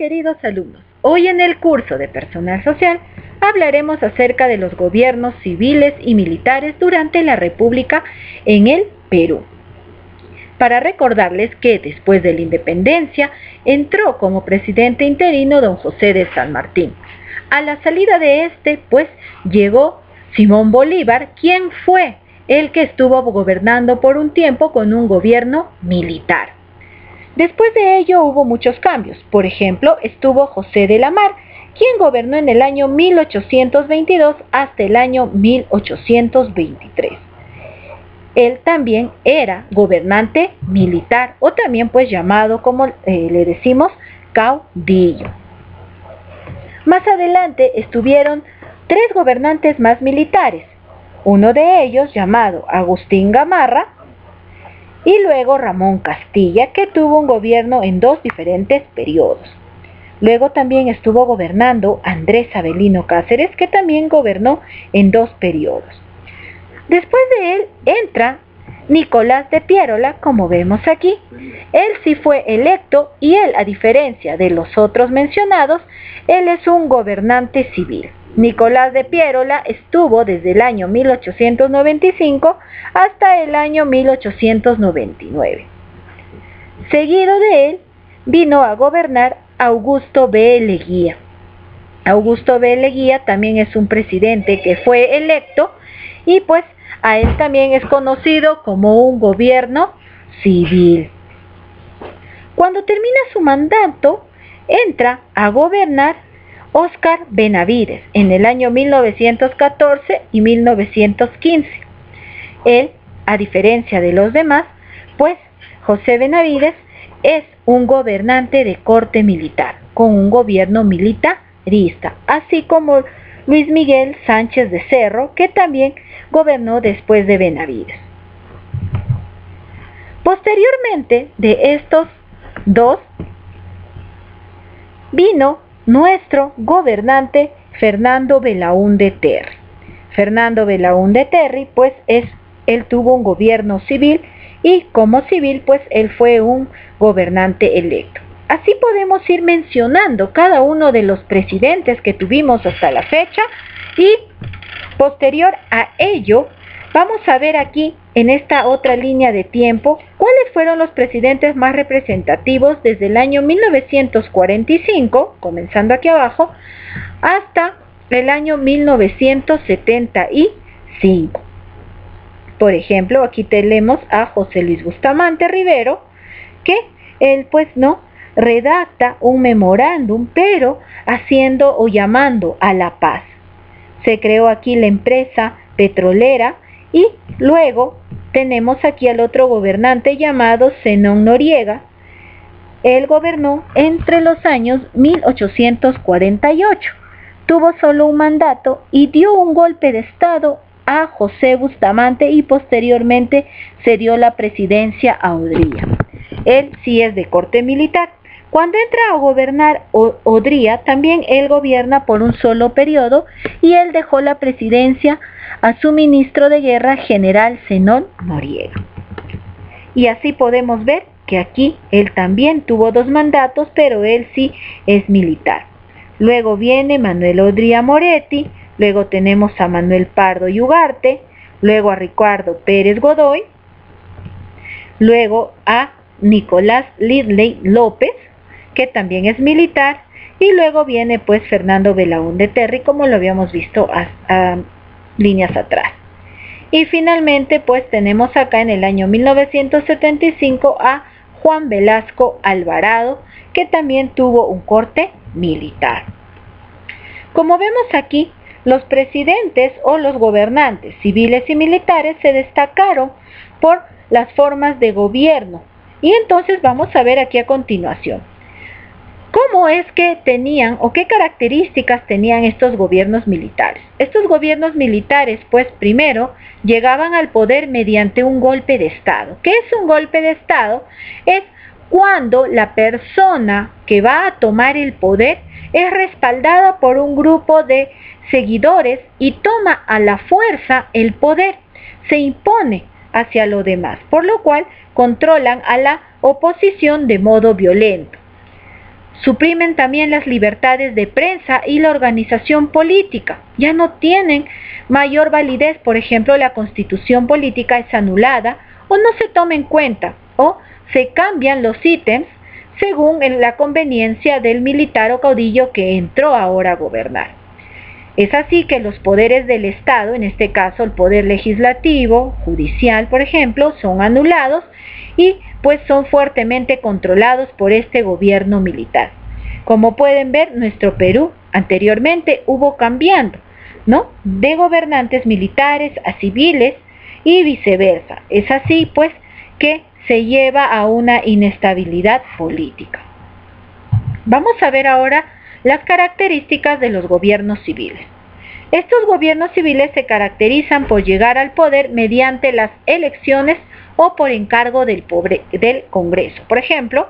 queridos alumnos, hoy en el curso de Personal Social hablaremos acerca de los gobiernos civiles y militares durante la República en el Perú. Para recordarles que después de la independencia entró como presidente interino don José de San Martín. A la salida de este, pues, llegó Simón Bolívar, quien fue el que estuvo gobernando por un tiempo con un gobierno militar. Después de ello hubo muchos cambios. Por ejemplo, estuvo José de la Mar, quien gobernó en el año 1822 hasta el año 1823. Él también era gobernante militar, o también pues llamado, como le decimos, caudillo. Más adelante estuvieron 3 gobernantes más militares, uno de ellos llamado Agustín Gamarra, y luego Ramón Castilla, que tuvo un gobierno en 2 diferentes periodos. Luego también estuvo gobernando Andrés Avelino Cáceres, que también gobernó en 2 periodos. Después de él entra Nicolás de Piérola, como vemos aquí. Él sí fue electo y él, a diferencia de los otros mencionados, él es un gobernante civil. Nicolás de Piérola estuvo desde el año 1895 hasta el año 1899. Seguido de él vino a gobernar Augusto B. Leguía. Augusto B. Leguía también es un presidente que fue electo y pues a él también es conocido como un gobierno civil. Cuando termina su mandato, entra a gobernar Óscar Benavides en el año 1914 y 1915. Él, a diferencia de los demás, pues José Benavides es un gobernante de corte militar, con un gobierno militarista, así como Luis Miguel Sánchez de Cerro, que también gobernó después de Benavides. Posteriormente de estos dos, vino nuestro gobernante Fernando Belaúnde Terry. Fernando Belaúnde Terry, pues él tuvo un gobierno civil y como civil, pues él fue un gobernante electo. Así podemos ir mencionando cada uno de los presidentes que tuvimos hasta la fecha y posterior a ello, vamos a ver aquí en esta otra línea de tiempo cuáles fueron los presidentes más representativos desde el año 1945, comenzando aquí abajo, hasta el año 1975. Por ejemplo, aquí tenemos a José Luis Bustamante Rivero, que él pues redacta un memorándum, pero haciendo o llamando a la paz. Se creó aquí la empresa petrolera y luego tenemos aquí al otro gobernante llamado Zenón Noriega. Él gobernó entre los años 1848. Tuvo solo un mandato y dio un golpe de estado a José Bustamante y posteriormente cedió la presidencia a Odría. Él sí es de corte militar. Cuando entra a gobernar Odría, también él gobierna por un solo periodo y él dejó la presidencia a su ministro de guerra, general Zenón Noriega. Y así podemos ver que aquí él también tuvo 2 mandatos, pero él sí es militar. Luego viene Manuel Odría Moretti, luego tenemos a Manuel Pardo y Ugarte, luego a Ricardo Pérez Godoy, luego a Nicolás Lidley López, que también es militar, y luego viene pues Fernando Belaúnde Terry, como lo habíamos visto a líneas atrás. Y finalmente pues tenemos acá en el año 1975 a Juan Velasco Alvarado, que también tuvo un corte militar. Como vemos aquí, los presidentes o los gobernantes civiles y militares se destacaron por las formas de gobierno. Y entonces vamos a ver aquí a continuación cómo es que tenían o qué características tenían estos gobiernos militares. Estos gobiernos militares, pues primero, llegaban al poder mediante un golpe de Estado. ¿Qué es un golpe de Estado? Es cuando la persona que va a tomar el poder es respaldada por un grupo de seguidores y toma a la fuerza el poder, se impone hacia los demás, por lo cual controlan a la oposición de modo violento. Suprimen también las libertades de prensa y la organización política. Ya no tienen mayor validez. Por ejemplo, la constitución política es anulada o no se toma en cuenta, o se cambian los ítems según la conveniencia del militar o caudillo que entró ahora a gobernar. Es así que los poderes del Estado, en este caso el poder legislativo, judicial, por ejemplo, son anulados y pues son fuertemente controlados por este gobierno militar. Como pueden ver, nuestro Perú anteriormente hubo cambiando, ¿no?, de gobernantes militares a civiles y viceversa. Es así pues que se lleva a una inestabilidad política. Vamos a ver ahora las características de los gobiernos civiles. Estos gobiernos civiles se caracterizan por llegar al poder mediante las elecciones o por encargo del Congreso. Por ejemplo,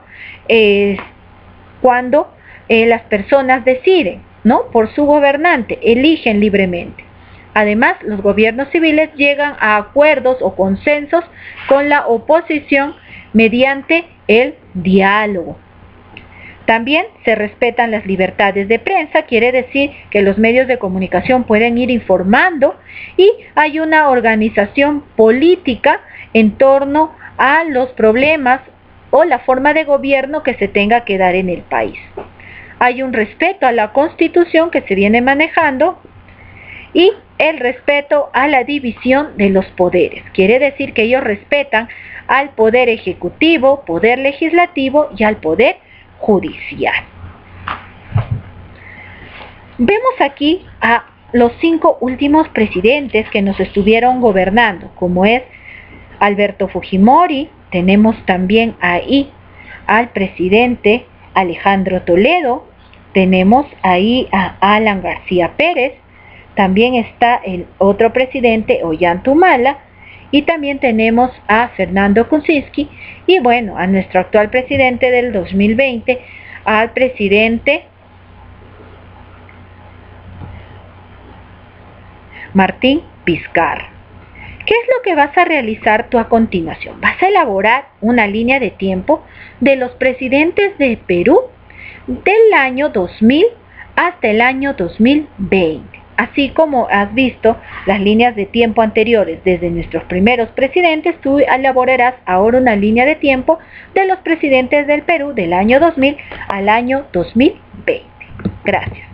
cuando las personas deciden, ¿no?, por su gobernante, eligen libremente. Además, los gobiernos civiles llegan a acuerdos o consensos con la oposición mediante el diálogo. También se respetan las libertades de prensa, quiere decir que los medios de comunicación pueden ir informando y hay una organización política en torno a los problemas o la forma de gobierno que se tenga que dar en el país. Hay un respeto a la Constitución que se viene manejando y el respeto a la división de los poderes. Quiere decir que ellos respetan al poder ejecutivo, poder legislativo y al poder judicial. Vemos aquí a los 5 últimos presidentes que nos estuvieron gobernando, como es Alberto Fujimori. Tenemos también ahí al presidente Alejandro Toledo, tenemos ahí a Alan García Pérez, también está el otro presidente, Ollanta Humala, y también tenemos a Fernando Kuczynski, y bueno, a nuestro actual presidente del 2020, al presidente Martín Vizcarra. ¿Qué es lo que vas a realizar tú a continuación? Vas a elaborar una línea de tiempo de los presidentes de Perú del año 2000 hasta el año 2020. Así como has visto las líneas de tiempo anteriores desde nuestros primeros presidentes, tú elaborarás ahora una línea de tiempo de los presidentes del Perú del año 2000 al año 2020. Gracias.